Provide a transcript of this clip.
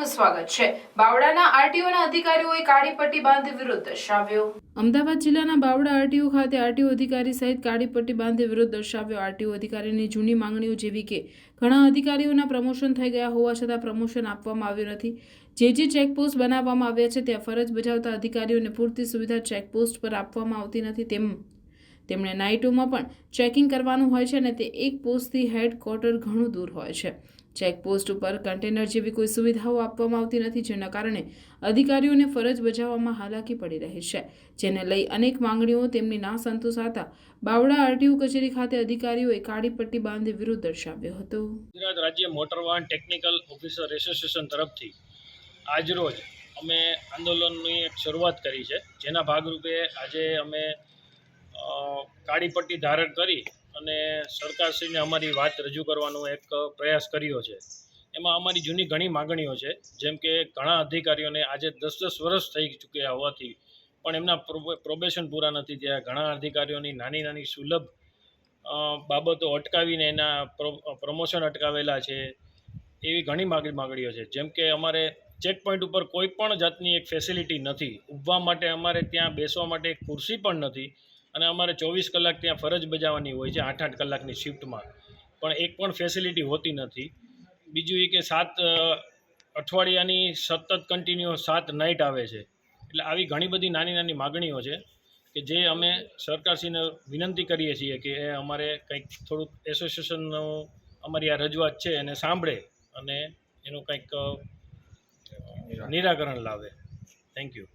આપનું સ્વાગત છે। બાવળાના આરટીઓના અધિકારીઓએ કાળી પટ્ટી બાંધી વિરોધ દર્શાવ્યો। અમદાવાદ જિલ્લાના બાવળા આરટીઓ ખાતે આરટીઓ અધિકારી સહિત કાળી પટ્ટી બાંધી વિરોધ દર્શાવ્યો। આરટીઓ અધિકારીની જૂની માંગણીઓ જેવી કે ઘણા અધિકારીઓના પ્રમોશન થઈ ગયા હોવા છતાં પ્રમોશન આપવામાં આવ્યું નથી, જે ચેકપોસ્ટ બનાવવામાં આવ્યા છે ત્યાં ફરજ બજાવતા અધિકારીઓને પૂરતી સુવિધા ચેકપોસ્ટ પર આપવામાં આવતી નથી। તેમણે નાઇટોમાં પણ ચેકિંગ કરવાનું હોય છે અને તે એક પોસ્ટથી હેડક્વાર્ટર ઘણું દૂર હોય છે। ચેકપોસ્ટ ઉપર કન્ટેનર જેવી કોઈ સુવિધાઓ આપવામાં આવતી નથી, જેના કારણે અધિકારીઓને ફરજ બજાવવામાં હાલાકી પડી રહી છે, જેને લઈ અનેક માંગણીઓ તેમની ના સંતોષાતા બાવળા આરટીઓ કચેરી ખાતે અધિકારીઓએ કાળી પટ્ટી બાંધી વિરોધ દર્શાવ્યો હતો। ગુજરાત રાજ્ય મોટર વાહન ટેકનિકલ ઓફિસર એસોસિએશન તરફથી આજરોજ અમે આંદોલનની એક શરૂઆત કરી છે, જેના ભાગરૂપે આજે અમે કાળી પટ્ટી ધારણ કરી અને સરકારશ્રીને અમારી વાત રજૂ કરવાનો એક પ્રયાસ કર્યો છે। એમાં અમારી જૂની ઘણી માગણીઓ છે, જેમ કે ઘણા અધિકારીઓને આજે 10-10 વર્ષ થઈ ચૂક્યા હોવાથી પણ એમના પ્રોબેશન પૂરા નથી થયા। ઘણા અધિકારીઓની નાની સુલભ બાબતો અટકાવીને એના પ્રમોશન અટકાવેલા છે। એવી ઘણી માગણીઓ છે, જેમ કે અમારે ચેક પોઈન્ટ ઉપર કોઈ પણ જાતની એક ફેસિલિટી નથી, ઊભવા માટે અમારે ત્યાં બેસવા માટે એક ખુરશી પણ નથી અને અમારે 24 કલાક ત્યાં ફરજ બજાવવાની હોય છે, 8-8 કલાકની શિફ્ટમાં, પણ એક પણ ફેસિલિટી હોતી નથી। બીજું એ કે 7 અઠવાડિયાની સતત કન્ટિન્યુ 7 નાઇટ આવે છે। એટલે આવી ઘણી બધી નાની માગણીઓ છે કે જે અમે સરકારશ્રીને વિનંતી કરીએ છીએ કે અમારે કંઈક થોડુંક એસોસિએશનનો અમારી આ રજૂઆત છે એને સાંભળે અને એનું કંઈક નિરાકરણ લાવે। Thank you.